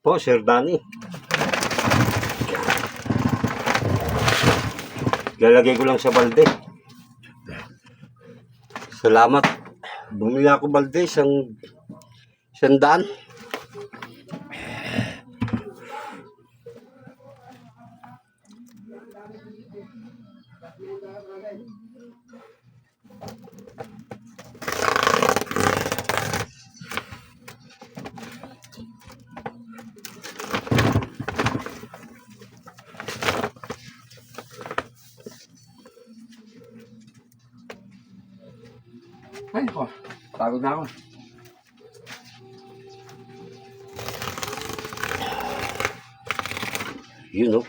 po, Sir Danny. Lalagay ko lang sa balde. Salamat. Bumili ako balde, isang daan. Ay, ko. Pagod na ako. You know.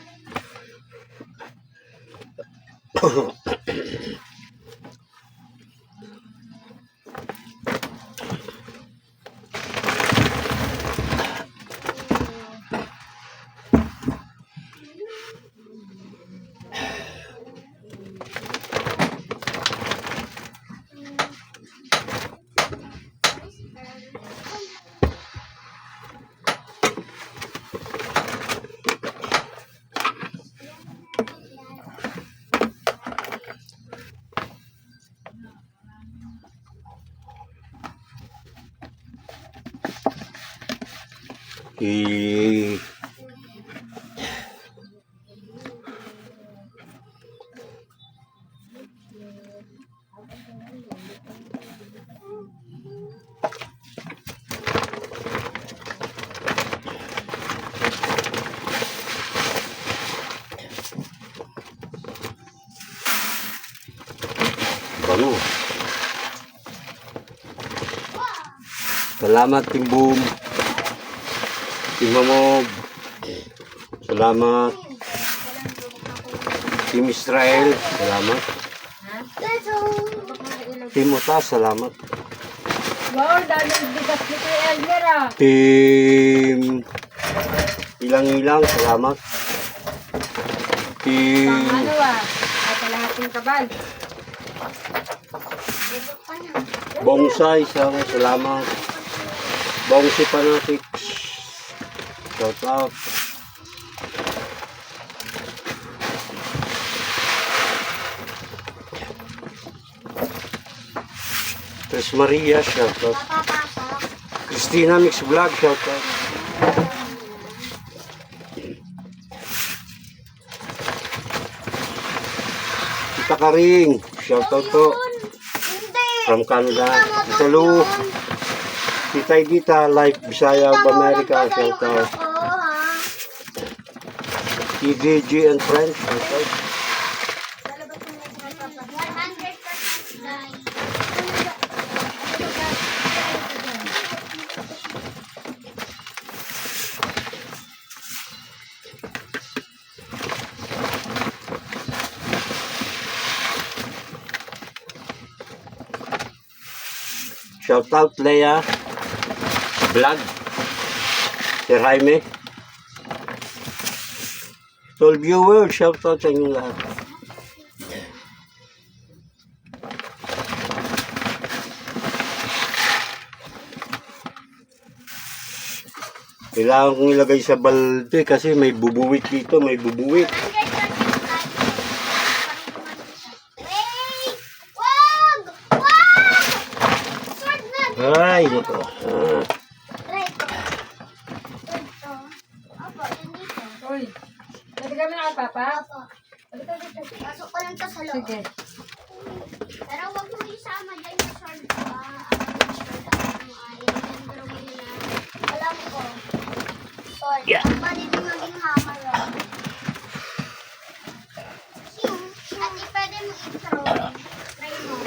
Ano? Salamat, Team Boom. Team Mamog. Salamat. Team Israel. Salamat. Team Utas. Salamat. Wow, daming bigas ni Kuya Elmer ah. Team Ilang-ilang. Salamat. Team Pang ano ah. At lahating kabal. Bonsai. Salamat. Bongsi Fanatics. Shout out. Tres Maria, shout out. Christina Mix Vlog, shout out. Tita Karing, shout out po. From Canada. Tita Lu. Tita Edita, Life Bisaya of America, shout out. TDG and Friends, shout out. Shout out Leia Vlog, Sir Jaime. To all viewers, shout out sa inyong lahat. Kailangan kong ilagay sa balde kasi may bubuwit dito, may bubuwit. Ay, nako. Uy, pwede kami na kay Papa? Pasok ko lang to sa loob. Sige. Pero wag mo isama dyan yung sword ko. Alam ko. Sword. Yeah. Pwede din maging hammer. At pwede mo i-throw. Try mo.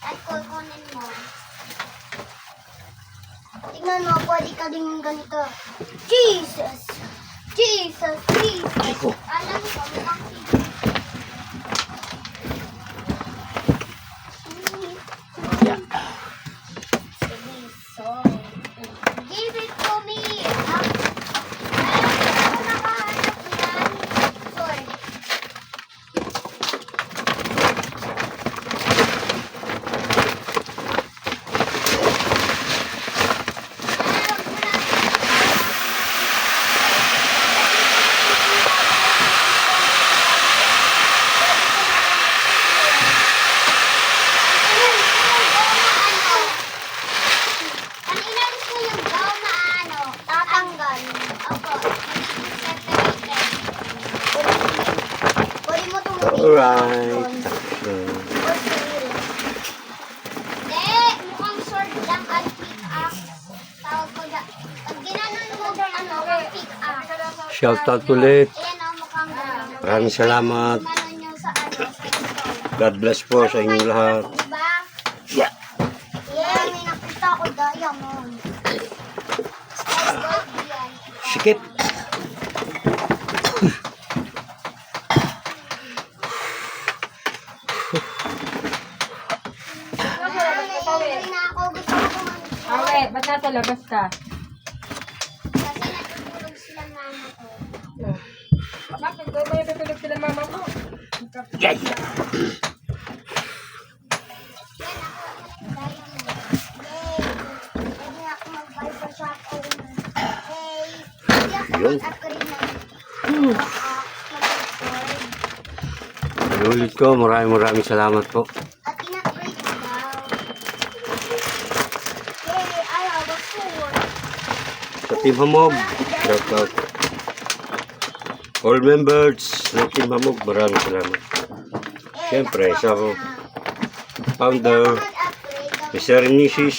At kukunin mo. Tingnan mo, pwede ka din yung ganito. Jesus! Jesus! Jesus! Alam ko, mukhang give it to me! Ayaw ko nakahanap yan. Sorry. Meron Alright. Mukhang sword lang at pickaxe. Tawag ko dyan. Pag ginanon mo, pickaxe. Shoutout ulit. Ayan ang mukhang gano'n. Maraming salamat. Ginanon nyo sa stone. God bless po sa inyong lahat. Diba? Yeah. Yeah, may nakita ko diamond. Sikip. Hindi na ako gusto ko kumain. Awe, ba't nasa labas ka? Kasi natutulog sila mama ko. Bakit? Doon ba yung tutulog sila mama mo? Yay! Yan ako, diamond. Yay! Pwede ako mag-barber shop owner. Hey! Hindi ako Yun. mag-upgrade ng mag-upgrade. Ulit ko, maraming salamat po. At in-upgrade ko daw. Yay! I have a sword. Sa Team Hamog, shoutout. All members ng Team Hamog, maraming salamat. Siyempre, sa founder, Mr. and Mrs.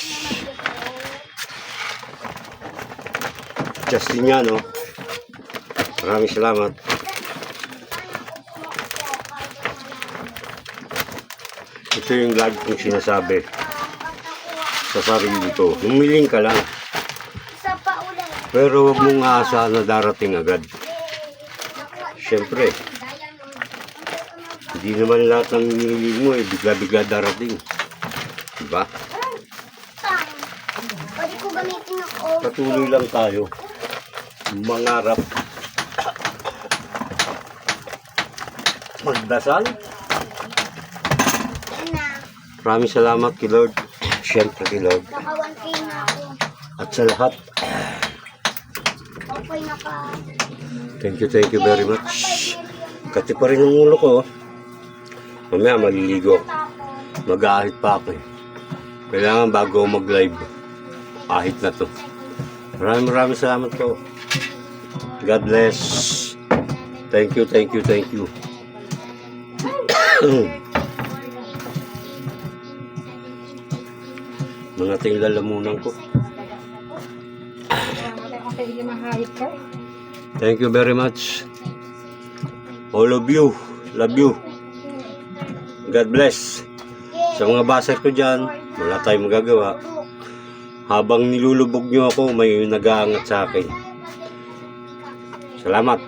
Justiniano, maraming salamat. Ito yung lagi kong sinasabi sa sarili ko. Humiling ka lang, Sa paulan. pero huwag mong aasahan na darating agad. Siyempre, hindi naman lahat ng hinihiling mo bigla-bigla darating. Diba? Pwede ko gamitin ng oven. Patuloy lang tayo. Mangarap. Magdasal. Na, Maraming salamat kay Lord. Siyempre kay Lord. naka 1K na ako. At sa lahat, Okay na ka. thank you very much. Kati pa rin ang ulo ko. Mamaya maliligo. Tapos, Mag-aahit pa ako eh. Kailangan bago ako mag-live. Ahit na to. Maraming salamat po. God bless. Thank you. Mga ting lalamunan ko. Okay, hindi mahayip ka. Thank you very much. All of you. Love you. God bless. Sa mga baser ko dyan, wala tayong magagawa. Habang nilulubog nyo ako, may nag-aangat sa akin. Salamat.